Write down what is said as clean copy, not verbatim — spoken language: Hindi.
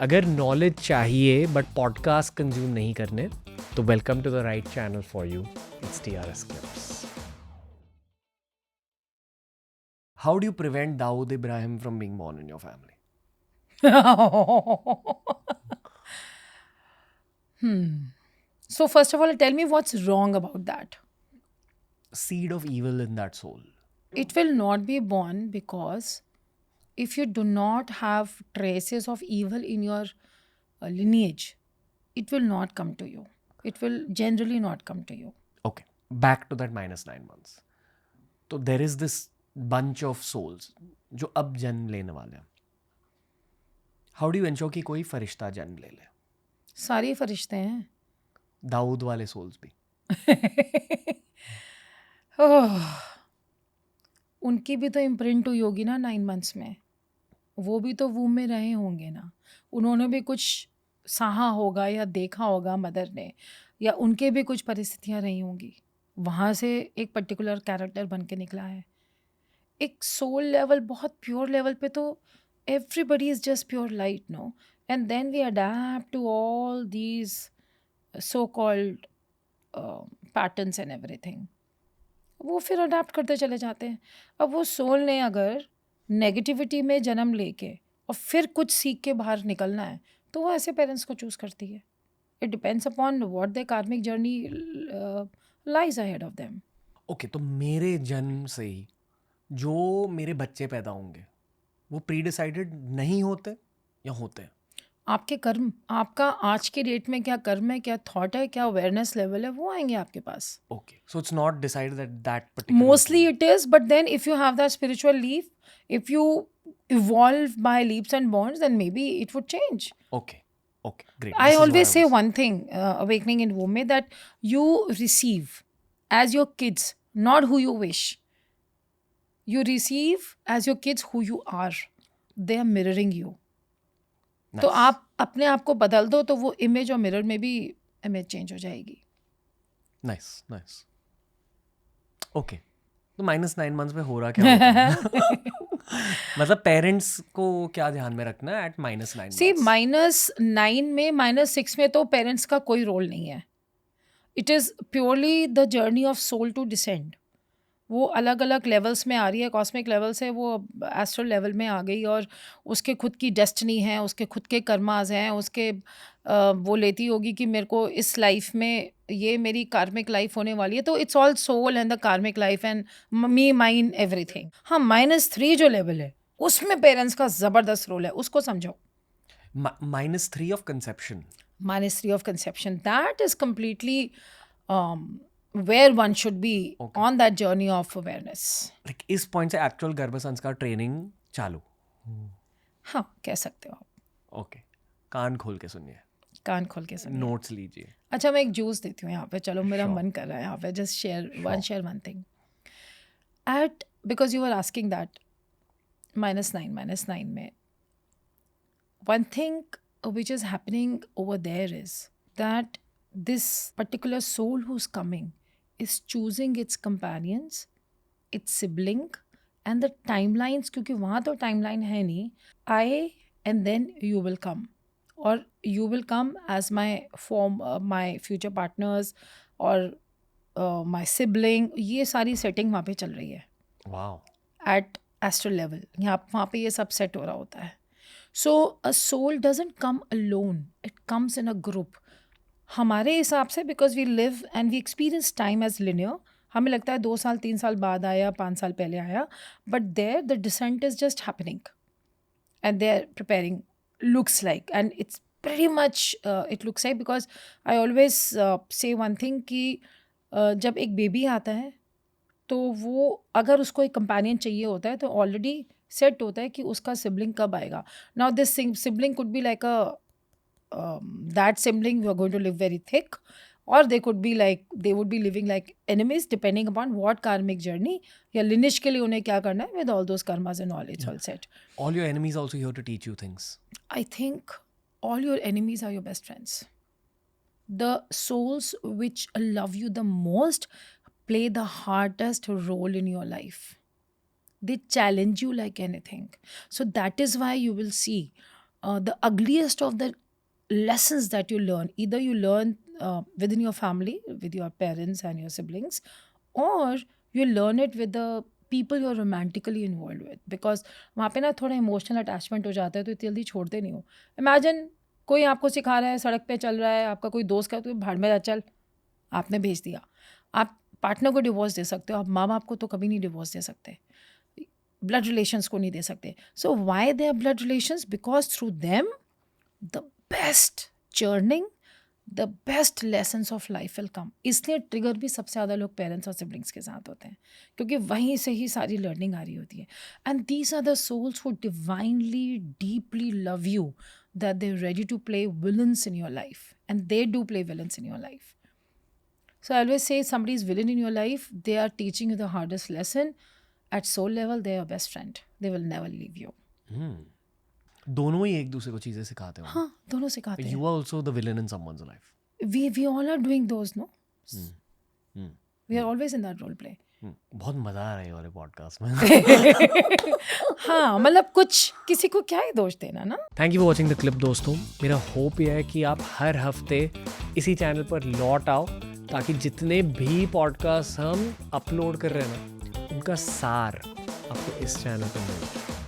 अगर नॉलेज चाहिए बट पॉडकास्ट कंज्यूम नहीं करने तो welcome to the right channel for you. It's TRS Clips. How do you prevent Dawood Ibrahim from being born in your family? So first of all, tell me what's wrong about that. Seed of evil in that soul. It will not be born because if you do not have traces of evil in your lineage, it will not come to you. It will generally not come to you. Okay, back to that -9 months. तो there is this bunch of souls जो अब जन्म लेने वाले हैं. How do you ensure कि कोई फरिश्ता जन्म ले ले? सारे फरिश्ते हैं. दाऊद वाले souls भी. उनकी भी तो इम्प्रिंट हुई होगी ना 9 months में. वो भी तो वूम में रहे होंगे ना. उन्होंने भी कुछ सहा होगा या देखा होगा मदर ने, या उनके भी कुछ परिस्थितियाँ रही होंगी. वहाँ से एक पर्टिकुलर कैरेक्टर बन के निकला है. एक सोल लेवल, बहुत प्योर लेवल पे तो everybody is just pure light, no. And then we adapt to all these so called patterns and everything. वो फिर अडैप्ट करते चले जाते हैं. अब वो सोल ने अगर नेगेटिविटी में जन्म लेके और फिर कुछ सीख के बाहर निकलना है तो वो ऐसे पेरेंट्स को चूज़ करती है. It depends upon what the कार्मिक journey lies ahead of them. Okay, तो मेरे जन्म से ही जो मेरे बच्चे पैदा होंगे वो प्री डिसाइडेड नहीं होते या होते हैं? आपके कर्म, आपका आज के डेट में क्या कर्म है, क्या थॉट है, क्या अवेयरनेस लेवल है, वो आएंगे आपके पास. Okay, so it's not decided that particular. Mostly it is, but then if you have that spiritual leap, if you evolve by leaps and bounds, then maybe it would change. Okay, okay, great. I This is what always say was- one thing, Awakening in Womb, that you receive as your kids, not who you wish. You receive as your kids who you are. They are mirroring you. तो Nice. आप अपने आप को बदल दो तो वो इमेज और मिरर में भी इमेज चेंज हो जाएगी. Nice, nice. Okay, तो -9 months में हो रहा क्या होता है? मतलब पेरेंट्स को क्या ध्यान में रखना है एट -9 सी months? -9 में -6 में तो पेरेंट्स का कोई रोल नहीं है. It is purely the journey of soul to descend. वो अलग अलग लेवल्स में आ रही है. कॉस्मिक लेवल से वो एस्ट्रल लेवल में आ गई और उसके खुद की डेस्टिनी है, उसके खुद के कर्माज हैं, उसके वो लेती होगी कि मेरे को इस लाइफ में ये मेरी कार्मिक लाइफ होने वाली है. तो it's all soul and the karmic life and me mine everything. हाँ, -3 जो लेवल है उसमें पेरेंट्स का ज़बरदस्त रोल है, उसको समझो. -3 of conception. -3 of conception, that is completely where one should be on that journey of awareness. Like इस पॉइंट से एक्चुअल गर्भ संस्कार ट्रेनिंग चालू. हाँ, कह सकते हो आप. ओके, कान खोल के सुनिए, कान खोल के सुनिए. नोट्स लीजिए. अच्छा, मैं एक जूस देती हूँ यहाँ पे. चलो, मेरा Sure. मन कर रहा है यहाँ पे. Just share Sure. One thing at, because you are asking that -9 में one thing which is happening over there is that this particular soul who's coming is choosing its companions, its sibling, and the timelines, क्योंकि वहाँ तो timeline है नहीं. I and then you will come, or you will come as my my future partners or my sibling. ये सारी setting वहाँ पे चल रही है Wow. at astral level. यहाँ वहाँ पे ये सब सेट हो रहा होता है. So a soul doesn't come alone, it comes in a group. हमारे हिसाब से because we live and we experience time as linear, हमें लगता है 2 साल 3 साल बाद आया, 5 साल पहले आया, but there the descent is just happening and they're preparing, looks like, and it's pretty much it looks like, because I always say one thing कि जब एक बेबी आता है तो वो अगर उसको एक कंपेनियन चाहिए होता है तो ऑलरेडी सेट होता है कि उसका सिबलिंग कब आएगा. Now this sibling could be like a that sibling you are going to live very thick, और they could be like they would be living like enemies depending upon what karmic journey या लिनिश के लिए उन्हें क्या करना है with all those karmas and all. It's all set. All your enemies also here to teach you things. I think all your enemies are your best friends. The souls which love you the most play the hardest role in your life. They challenge you like anything. So that is why you will see the ugliest of the lessons that you learn, either you learn within your family with your parents and your siblings, or you learn it with the people you're romantically involved with, because वहाँ पे ना थोड़ा इमोशनल अटैचमेंट हो जाता है, तो इतनी जल्दी छोड़ते नहीं हो. इमेजिन कोई आपको सिखा रहा है, सड़क पे चल रहा है, आपका कोई दोस्त का, तो भाड़ में जा चल, आपने भेज दिया. आप पार्टनर को डिवोर्स दे सकते हो, आप माँ बाप को तो कभी नहीं डिवोर्स दे सकते, ब्लड रिलेशंस को नहीं दे सकते. So why they are blood relations? Because through them the best churning, the best lessons of life will come. इसलिए ट्रिगर भी सबसे ज़्यादा लोग पेरेंट्स और सिबलिंग्स के साथ होते हैं, क्योंकि वहीं से ही सारी लर्निंग आ रही होती है. And these are the souls who divinely deeply love you, that they're ready to play villains in your life, and they do play villains in your life. So I always say, somebody is villain in your life, they are teaching you the hardest lesson. At soul level, they are your best friend. They will never leave you. दोनों ही एक दूसरे को चीजें सिखाते हो. हाँ, दोनों सिखाते हैं. You are also the villain in someone's life. We all are doing those, no? We are always in that role play. बहुत मजा आ रहा है वाले पॉडकास्ट में. हाँ, मतलब कुछ किसी को क्या ही दोष देना ना. Thank you for watching the clip दोस्तों. मेरा होप यह है कि आप हर हफ्ते इसी चैनल पर लौट आओ, ताकि जितने भी पॉडकास्ट हम अपलोड कर रहे हैं ना, उनका सार आपको इस चैनल पर मिले.